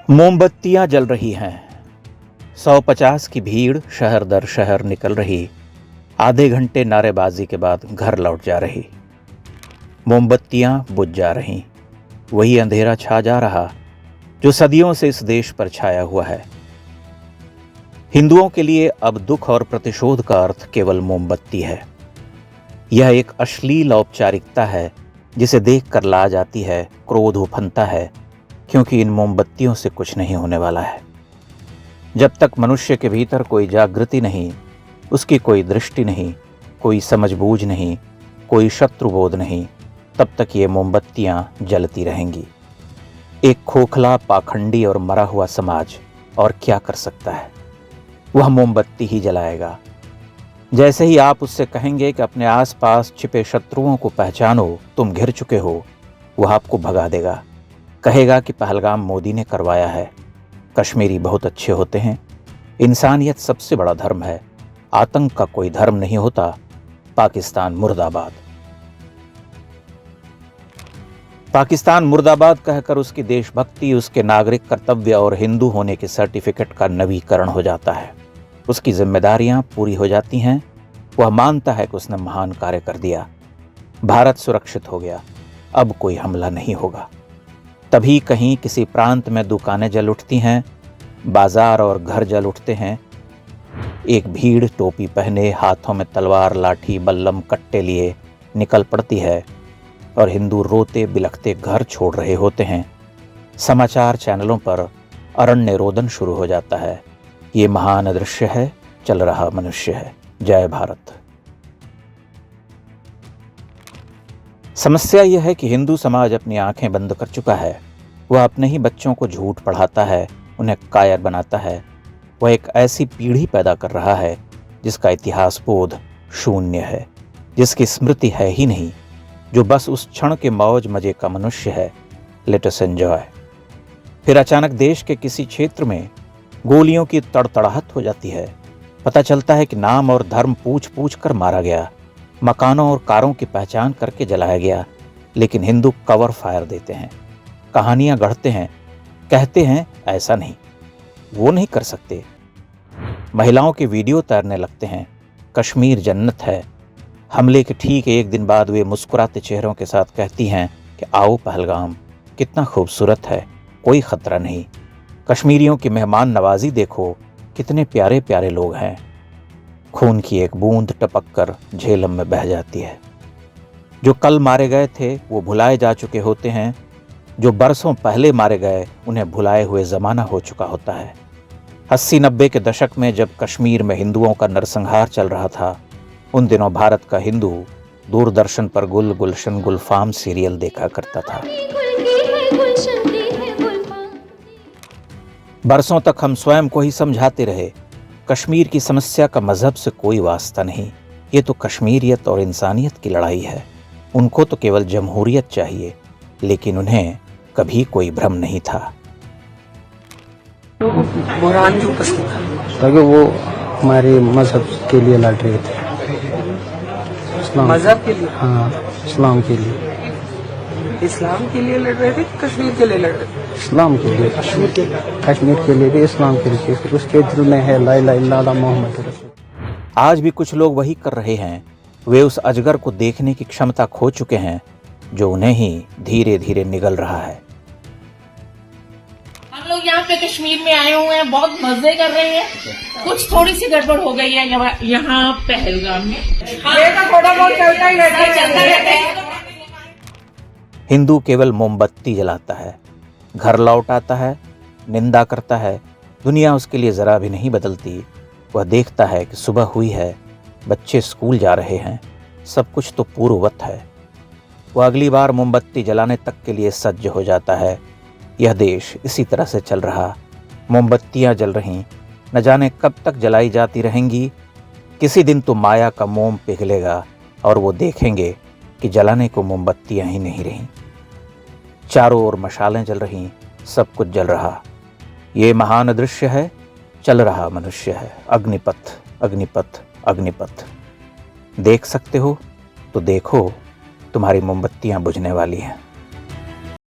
मोमबत्तियां जल रही हैं। 150 की भीड़ शहर दर शहर निकल रही। आधे घंटे नारेबाजी के बाद घर लौट जा रही। मोमबत्तियां बुझ जा रहीं। वही अंधेरा छा जा रहा जो सदियों से इस देश पर छाया हुआ है। हिंदुओं के लिए अब दुख और प्रतिशोध का अर्थ केवल मोमबत्ती है। यह एक अश्लील औपचारिकता है जिसे देखकर लाज आती है, क्रोध उफनता है, क्योंकि इन मोमबत्तियों से कुछ नहीं होने वाला है। जब तक मनुष्य के भीतर कोई जागृति नहीं, उसकी कोई दृष्टि नहीं, कोई समझबूझ नहीं, कोई शत्रुबोध नहीं, तब तक ये मोमबत्तियां जलती रहेंगी। एक खोखला, पाखंडी और मरा हुआ समाज और क्या कर सकता है? वह मोमबत्ती ही जलाएगा। जैसे ही आप उससे कहेंगे कि अपने आसपास छिपे शत्रुओं को पहचानो, तुम घिर चुके हो, वह आपको भगा देगा। कहेगा कि पहलगाम मोदी ने करवाया है, कश्मीरी बहुत अच्छे होते हैं, इंसानियत सबसे बड़ा धर्म है, आतंक का कोई धर्म नहीं होता, पाकिस्तान मुर्दाबाद। पाकिस्तान मुर्दाबाद कहकर उसकी देशभक्ति, उसके नागरिक कर्तव्य और हिंदू होने के सर्टिफिकेट का नवीकरण हो जाता है। उसकी जिम्मेदारियां पूरी हो जाती हैं। वह मानता है कि उसने महान कार्य कर दिया। भारत सुरक्षित हो गया, अब कोई हमला नहीं होगा। तभी कहीं किसी प्रांत में दुकानें जल उठती हैं, बाजार और घर जल उठते हैं। एक भीड़ टोपी पहने, हाथों में तलवार, लाठी, बल्लम, कट्टे लिए निकल पड़ती है और हिंदू रोते बिलखते घर छोड़ रहे होते हैं। समाचार चैनलों पर अरण्य रोदन शुरू हो जाता है। ये महान दृश्य है, चल रहा मनुष्य है। जय भारत। समस्या यह है कि हिंदू समाज अपनी आंखें बंद कर चुका है। वह अपने ही बच्चों को झूठ पढ़ाता है, उन्हें कायर बनाता है। वह एक ऐसी पीढ़ी पैदा कर रहा है जिसका इतिहास बोध शून्य है, जिसकी स्मृति है ही नहीं, जो बस उस क्षण के मौज मजे का मनुष्य है। Let us enjoy. फिर अचानक देश के किसी क्षेत्र में गोलियों की तड़तड़ाहट हो जाती है। पता चलता है कि नाम और धर्म पूछ पूछ कर मारा गया, मकानों और कारों की पहचान करके जलाया गया। लेकिन हिंदू कवर फायर देते हैं, कहानियां गढ़ते हैं, कहते हैं ऐसा नहीं, वो नहीं कर सकते। महिलाओं के वीडियो तैरने लगते हैं, कश्मीर जन्नत है। हमले के ठीक एक दिन बाद वे मुस्कुराते चेहरों के साथ कहती हैं कि आओ पहलगाम, कितना खूबसूरत है, कोई खतरा नहीं। कश्मीरियों की मेहमान नवाजी देखो, कितने प्यारे प्यारे लोग हैं। खून की एक बूंद टपक कर झेलम में बह जाती है। जो कल मारे गए थे वो भुलाए जा चुके होते हैं। जो बरसों पहले मारे गए उन्हें भुलाए हुए जमाना हो चुका होता है। 80-90 के दशक में जब कश्मीर में हिंदुओं का नरसंहार चल रहा था, उन दिनों भारत का हिंदू दूरदर्शन पर गुल गुलशन गुलफाम सीरियल देखा करता था। बरसों तक हम स्वयं को ही समझाते रहे, कश्मीर की समस्या का मजहब से कोई वास्ता नहीं, ये तो कश्मीरियत और इंसानियत की लड़ाई है। उनको तो केवल जमहूरियत चाहिए, लेकिन उन्हें कभी कोई भ्रम नहीं था। बुरहान क्यों पसंद था? ताकि वो हमारे मजहब के लिए लड़ रहे थे। मजहब के लिए? हाँ, इस्लाम के लिए। इस्लाम के लिए लड़ रहे थे, कश्मीर के लिए लड़ रहे थे? इस्लाम के लिए, कश्मीर के लिए भी, इस्लाम के लिए। उसके दिल में है ला इलाहा इल्लल्लाह मोहम्मद रसूल। आज भी कुछ लोग वही कर रहे हैं। वे उस अजगर को देखने की क्षमता खो चुके हैं जो उन्हें ही धीरे धीरे निगल रहा है। हम लोग यहाँ पे कश्मीर में आए हुए हैं, बहुत मजे कर रहे हैं। कुछ थोड़ी सी गड़बड़ हो गई है यहाँ पहलगाम में। थोड़ा बहुत चलता ही रहता है। हिंदू केवल मोमबत्ती जलाता है, घर लौट आता है, निंदा करता है। दुनिया उसके लिए जरा भी नहीं बदलती। वह देखता है कि सुबह हुई है, बच्चे स्कूल जा रहे हैं, सब कुछ तो पूर्ववत है। वह अगली बार मोमबत्ती जलाने तक के लिए सज्ज हो जाता है। यह देश इसी तरह से चल रहा। मोमबत्तियां जल रहीं, न जाने कब तक जलाई जाती रहेंगी। किसी दिन तो माया का मोम पिघलेगा और वो देखेंगे कि जलाने को मोमबत्तियां ही नहीं रहीं। चारों ओर मशालें जल रहीं, सब कुछ जल रहा। ये महान दृश्य है, चल रहा मनुष्य है। अग्निपथ, अग्निपथ, अग्निपथ। देख सकते हो तो देखो, तुम्हारी मोमबत्तियां बुझने वाली हैं।